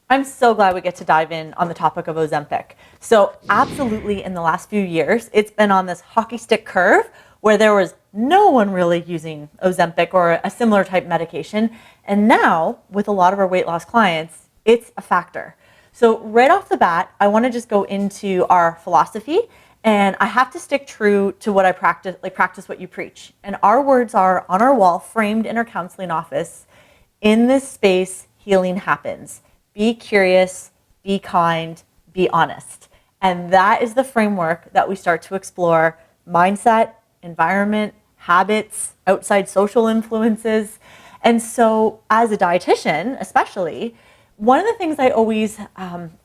I'm so glad we get to dive in on the topic of Ozempic. So absolutely in the last few years, it's been on this hockey stick curve where there was no one really using Ozempic or a similar type medication. And now with a lot of our weight loss clients, it's a factor. So right off the bat, I want to just go into our philosophy, and I have to stick true to what I practice, like practice what you preach. And our words are on our wall, framed in our counseling office: in this space, healing happens. Be curious, be kind, be honest. And that is the framework that we start to explore: mindset, environment, habits, outside social influences. And so as a dietitian, especially, one of the things I always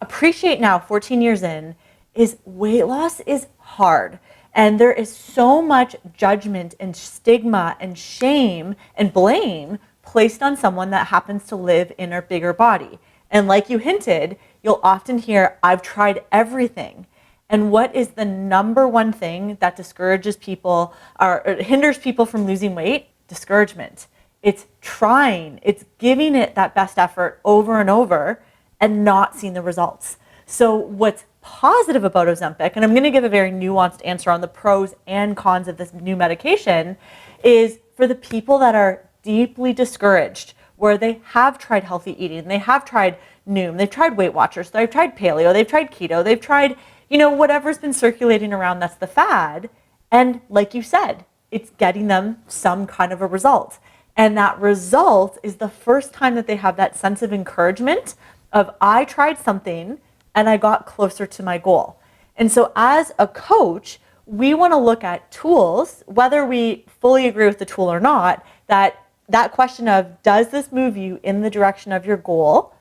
appreciate now, 14 years in, is weight loss is hard. And there is so much judgment and stigma and shame and blame placed on someone that happens to live in a bigger body. And like you hinted, you'll often hear, I've tried everything. And what is the number one thing that discourages people or hinders people from losing weight? Discouragement. It's trying, it's giving it that best effort over and over and not seeing the results. So what's positive about Ozempic, and I'm going to give a very nuanced answer on the pros and cons of this new medication, is for the people that are deeply discouraged, where they have tried healthy eating, they have tried Noom, they've tried Weight Watchers, they've tried paleo, they've tried keto, they've tried, whatever's been circulating around that's the fad. And like you said, it's getting them some kind of a result. And that result is the first time that they have that sense of encouragement of, I tried something and I got closer to my goal. And so as a coach, we want to look at tools, whether we fully agree with the tool or not, that question of, does this move you in the direction of your goal?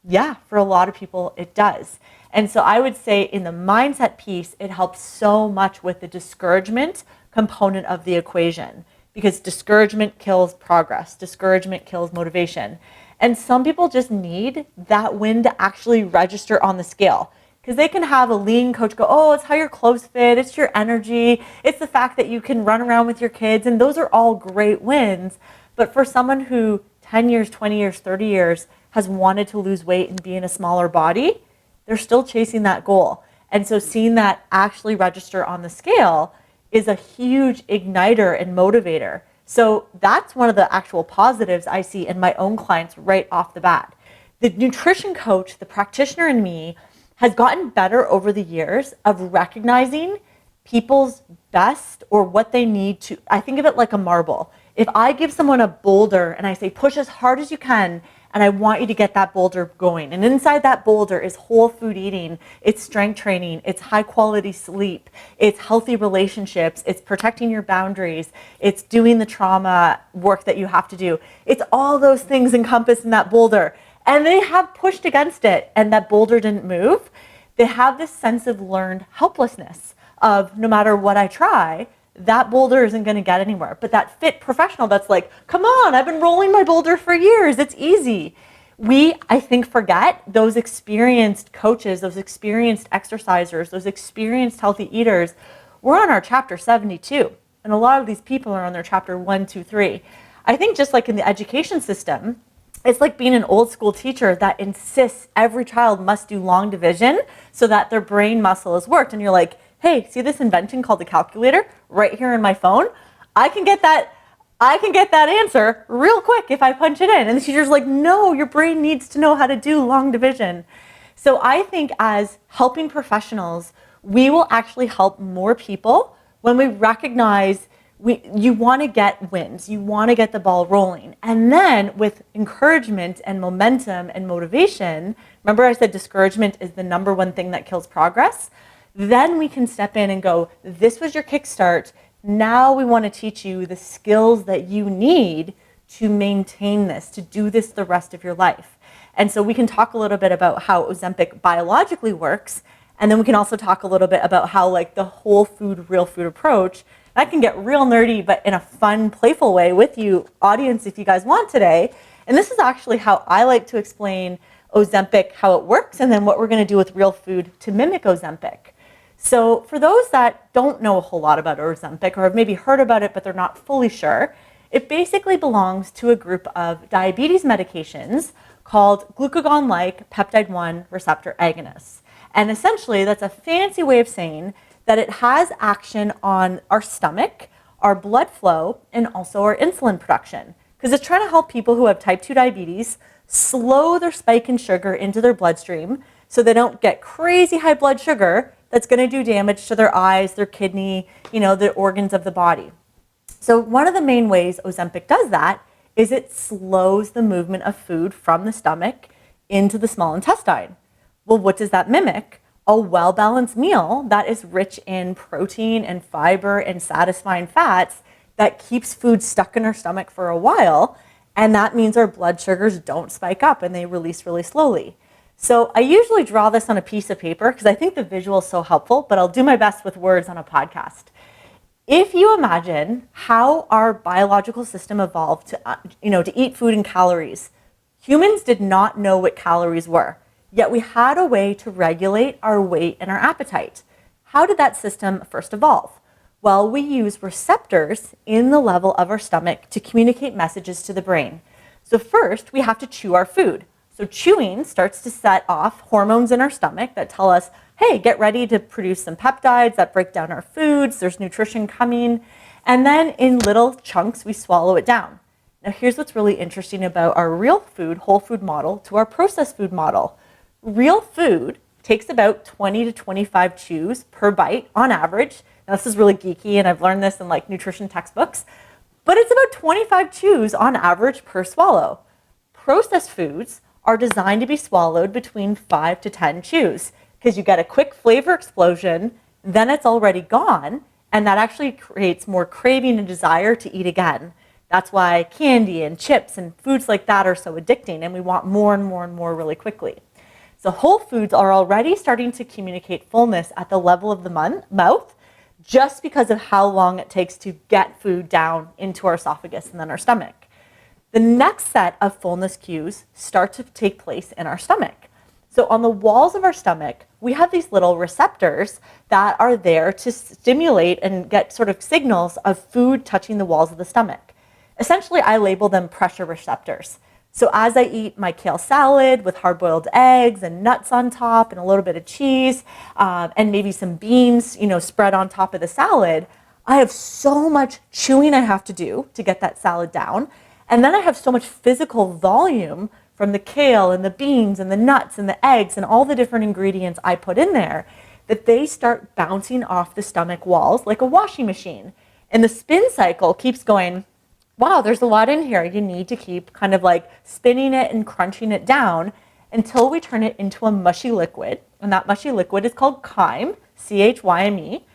Yeah, for a lot of people, it does. And so I would say in the mindset piece, it helps so much with the discouragement component of the equation, because discouragement kills progress. Discouragement kills motivation. And some people just need that win to actually register on the scale. Because they can have a lean coach go, oh, it's how your clothes fit, it's your energy, it's the fact that you can run around with your kids, and those are all great wins. But for someone who 10 years, 20 years, 30 years has wanted to lose weight and be in a smaller body, they're still chasing that goal. And so seeing that actually register on the scale is a huge igniter and motivator. So that's one of the actual positives I see in my own clients right off the bat. The nutrition coach, the practitioner in me, has gotten better over the years of recognizing people's best or what they need to. I think of it like a marble. If I give someone a boulder and I say, push as hard as you can, and I want you to get that boulder going. And inside that boulder is whole food eating, it's strength training, it's high quality sleep, it's healthy relationships, it's protecting your boundaries, it's doing the trauma work that you have to do. It's all those things encompassed in that boulder. And they have pushed against it and that boulder didn't move. They have this sense of learned helplessness of, no matter what I try, that boulder isn't going to get anywhere. But that fit professional that's like, come on, I've been rolling my boulder for years, it's easy. We, I think, forget those experienced coaches, those experienced exercisers, those experienced healthy eaters. We're on our chapter 72, and a lot of these people are on their chapter 1, 2, 3. I think just like in the education system, it's like being an old school teacher that insists every child must do long division so that their brain muscle is worked. And you're like, hey, see this invention called the calculator right here in my phone? I can get that answer real quick if I punch it in. And the teacher's like, no, your brain needs to know how to do long division. So I think as helping professionals, we will actually help more people when we recognize you want to get wins, you want to get the ball rolling. And then with encouragement and momentum and motivation, remember I said discouragement is the number one thing that kills progress? Then we can step in and go, this was your kickstart. Now we want to teach you the skills that you need to maintain this, to do this the rest of your life. And so we can talk a little bit about how Ozempic biologically works. And then we can also talk a little bit about how like the whole food, real food approach, that can get real nerdy, but in a fun, playful way with you, audience, if you guys want today. And this is actually how I like to explain Ozempic, how it works, and then what we're going to do with real food to mimic Ozempic. So for those that don't know a whole lot about Ozempic or have maybe heard about it, but they're not fully sure, it basically belongs to a group of diabetes medications called glucagon-like peptide-1 receptor agonists. And essentially, that's a fancy way of saying that it has action on our stomach, our blood flow, and also our insulin production. Because it's trying to help people who have type 2 diabetes slow their spike in sugar into their bloodstream so they don't get crazy high blood sugar that's going to do damage to their eyes, their kidney, the organs of the body. So one of the main ways Ozempic does that is it slows the movement of food from the stomach into the small intestine. Well, what does that mimic? A well-balanced meal that is rich in protein and fiber and satisfying fats that keeps food stuck in our stomach for a while. And that means our blood sugars don't spike up and they release really slowly. So I usually draw this on a piece of paper because I think the visual is so helpful, but I'll do my best with words on a podcast. If you imagine how our biological system evolved to eat food in calories, humans did not know what calories were, yet we had a way to regulate our weight and our appetite. How did that system first evolve? Well, we use receptors in the level of our stomach to communicate messages to the brain. So first, we have to chew our food. So chewing starts to set off hormones in our stomach that tell us, hey, get ready to produce some peptides that break down our foods, there's nutrition coming. And then in little chunks, we swallow it down. Now here's what's really interesting about our real food, whole food model to our processed food model. Real food takes about 20 to 25 chews per bite on average. Now this is really geeky and I've learned this in nutrition textbooks, but it's about 25 chews on average per swallow. Processed foods are designed to be swallowed between 5 to 10 chews because you get a quick flavor explosion, then it's already gone, and that actually creates more craving and desire to eat again. That's why candy and chips and foods like that are so addicting and we want more and more and more really quickly. So whole foods are already starting to communicate fullness at the level of the mouth just because of how long it takes to get food down into our esophagus and then our stomach. The next set of fullness cues start to take place in our stomach. So on the walls of our stomach, we have these little receptors that are there to stimulate and get sort of signals of food touching the walls of the stomach. Essentially, I label them pressure receptors. So as I eat my kale salad with hard-boiled eggs and nuts on top and a little bit of cheese and maybe some beans, spread on top of the salad, I have so much chewing I have to do to get that salad down. And then I have so much physical volume from the kale and the beans and the nuts and the eggs and all the different ingredients I put in there that they start bouncing off the stomach walls like a washing machine. And the spin cycle keeps going, wow, there's a lot in here. You need to keep kind of spinning it and crunching it down until we turn it into a mushy liquid. And that mushy liquid is called chyme, C-H-Y-M-E.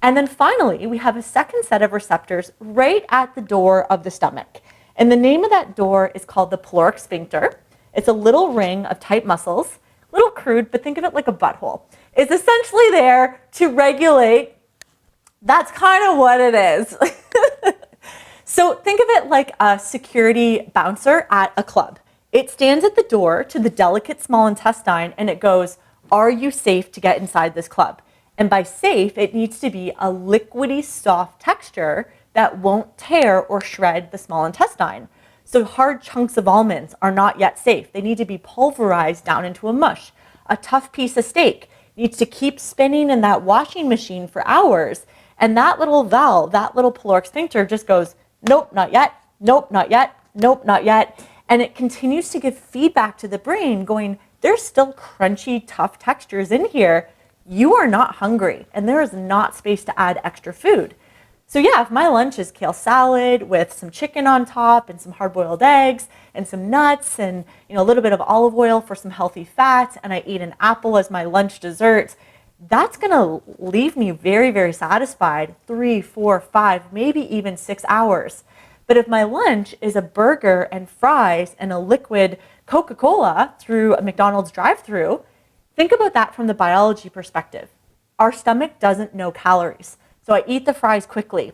And then finally, we have a second set of receptors right at the door of the stomach. And the name of that door is called the caloric sphincter. It's a little ring of tight muscles, a little crude, but think of it like a butthole. It's essentially there to regulate. That's kind of what it is. So think of it like a security bouncer at a club. It stands at the door to the delicate small intestine and it goes, are you safe to get inside this club? And by safe, it needs to be a liquidy soft texture that won't tear or shred the small intestine. So hard chunks of almonds are not yet safe. They need to be pulverized down into a mush. A tough piece of steak needs to keep spinning in that washing machine for hours. And that little valve, that little caloric sphincter just goes, nope, not yet, nope, not yet, nope, not yet. And it continues to give feedback to the brain going, there's still crunchy, tough textures in here. You are not hungry and there is not space to add extra food. So yeah, if my lunch is kale salad with some chicken on top and some hard-boiled eggs and some nuts and a little bit of olive oil for some healthy fats, and I eat an apple as my lunch dessert, that's gonna leave me very, very satisfied 3, 4, 5, maybe even 6 hours. But if my lunch is a burger and fries and a liquid Coca-Cola through a McDonald's drive-thru, think about that from the biology perspective. Our stomach doesn't know calories. So I eat the fries quickly,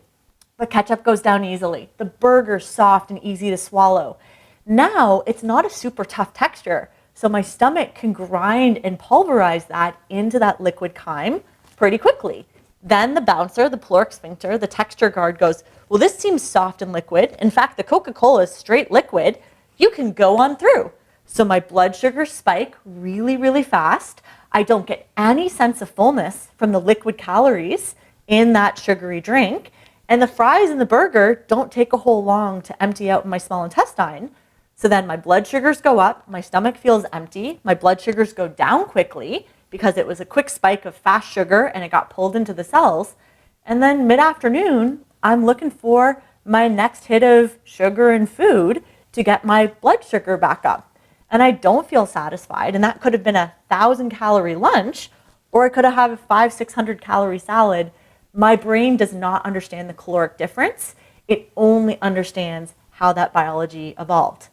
but ketchup goes down easily. The burger's soft and easy to swallow. Now it's not a super tough texture, so my stomach can grind and pulverize that into that liquid chyme pretty quickly. Then the bouncer, the caloric sphincter, the texture guard goes, well, this seems soft and liquid. In fact, the Coca-Cola is straight liquid. You can go on through. So my blood sugars spike really, really fast. I don't get any sense of fullness from the liquid calories in that sugary drink. And the fries and the burger don't take a whole long to empty out in my small intestine. So then my blood sugars go up, my stomach feels empty, my blood sugars go down quickly because it was a quick spike of fast sugar and it got pulled into the cells. And then mid-afternoon, I'm looking for my next hit of sugar and food to get my blood sugar back up. And I don't feel satisfied. And that could have been a 1,000-calorie lunch, or I could have had a 500-600-calorie salad. My brain does not understand the caloric difference. It only understands how that biology evolved.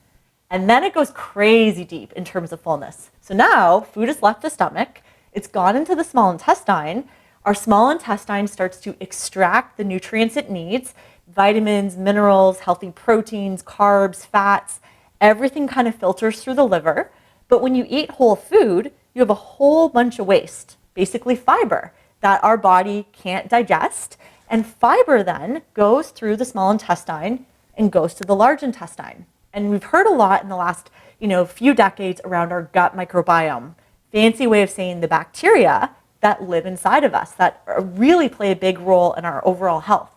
And then it goes crazy deep in terms of fullness. So now food has left the stomach. It's gone into the small intestine. Our small intestine starts to extract the nutrients it needs, vitamins, minerals, healthy proteins, carbs, fats. Everything kind of filters through the liver. But when you eat whole food, you have a whole bunch of waste, basically fiber, that our body can't digest. And fiber then goes through the small intestine and goes to the large intestine. And we've heard a lot in the last, few decades around our gut microbiome. Fancy way of saying the bacteria that live inside of us that really play a big role in our overall health.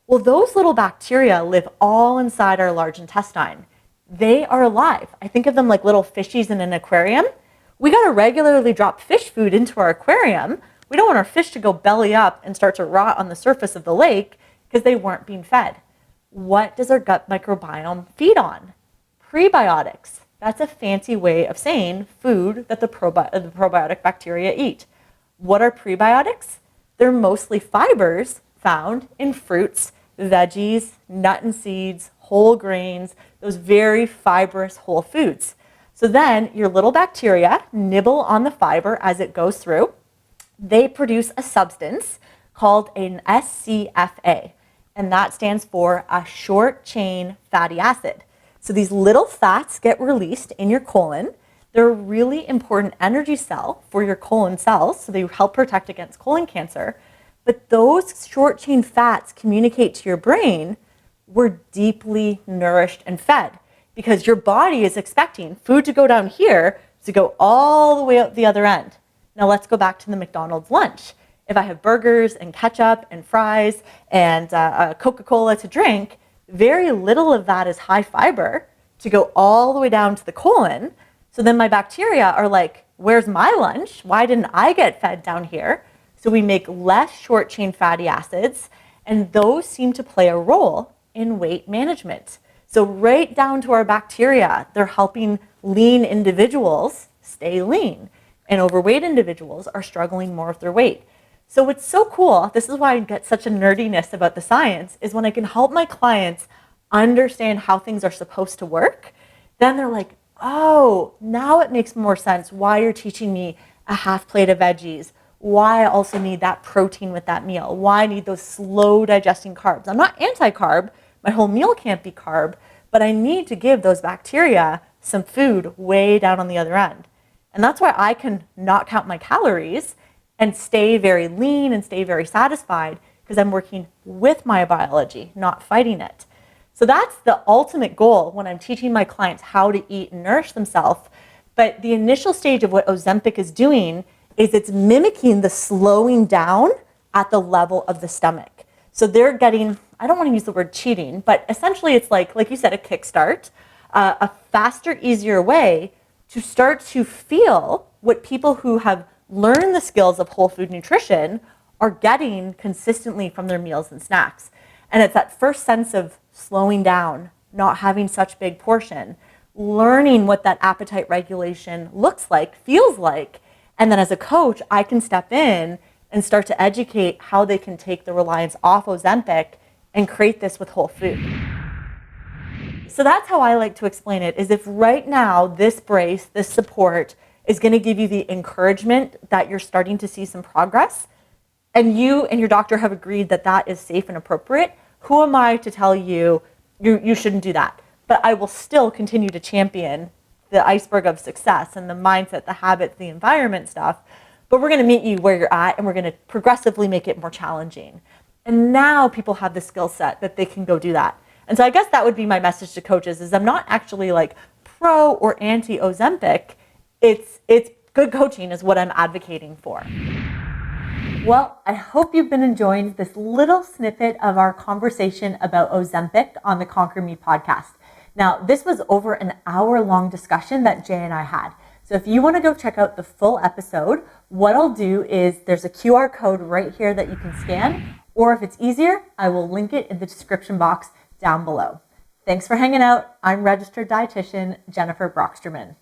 Well, those little bacteria live all inside our large intestine. They are alive. I think of them like little fishies in an aquarium. We got to regularly drop fish food into our aquarium. We don't want our fish to go belly up and start to rot on the surface of the lake because they weren't being fed. What does our gut microbiome feed on? Prebiotics. That's a fancy way of saying food that the probiotic bacteria eat. What are prebiotics? They're mostly fibers found in fruits, veggies, nuts and seeds, whole grains, those very fibrous whole foods. So then your little bacteria nibble on the fiber as it goes through. They produce a substance called an SCFA, and that stands for a short chain fatty acid. So these little fats get released in your colon. They're a really important energy cell for your colon cells, so they help protect against colon cancer. But those short chain fats communicate to your brain, we're deeply nourished and fed, because your body is expecting food to go down here to go all the way out the other end. Now let's go back to the McDonald's lunch. If I have burgers and ketchup and fries and a Coca-Cola to drink, very little of that is high fiber to go all the way down to the colon. So then my bacteria are like, where's my lunch? Why didn't I get fed down here? So we make less short chain fatty acids, and those seem to play a role in weight management. So right down to our bacteria, they're helping lean individuals stay lean, and overweight individuals are struggling more with their weight. So what's so cool, this is why I get such a nerdiness about the science, is when I can help my clients understand how things are supposed to work, then they're like, oh, now it makes more sense why you're teaching me a half plate of veggies, why I also need that protein with that meal, why I need those slow digesting carbs. I'm not anti-carb, my whole meal can't be carb, but I need to give those bacteria some food way down on the other end. And that's why I can not count my calories and stay very lean and stay very satisfied, because I'm working with my biology, not fighting it. So that's the ultimate goal when I'm teaching my clients how to eat and nourish themselves. But the initial stage of what Ozempic is doing is it's mimicking the slowing down at the level of the stomach. So they're getting, I don't want to use the word cheating, but essentially it's like you said, a kickstart, a faster, easier way to start to feel what people who have learned the skills of whole food nutrition are getting consistently from their meals and snacks. And it's that first sense of slowing down, not having such big portion, learning what that appetite regulation looks like, feels like. And then as a coach, I can step in and start to educate how they can take the reliance off Ozempic and create this with whole food. So that's how I like to explain it, is if right now this brace, this support is going to give you the encouragement that you're starting to see some progress, and you and your doctor have agreed that that is safe and appropriate, who am I to tell you you shouldn't do that? But I will still continue to champion the iceberg of success and the mindset, the habits, the environment stuff. But we're going to meet you where you're at, and we're going to progressively make it more challenging. And now people have the skill set that they can go do that. And so I guess that would be my message to coaches, is I'm not actually like pro or anti Ozempic, it's good coaching is what I'm advocating for. Well, I hope you've been enjoying this little snippet of our conversation about Ozempic on the Conquer Me podcast. Now, this was over an hour-long discussion that Jay and I had. So if you want to go check out the full episode, what I'll do is there's a QR code right here that you can scan, or if it's easier, I will link it in the description box down below. Thanks for hanging out. I'm registered dietitian Jennifer Broxterman.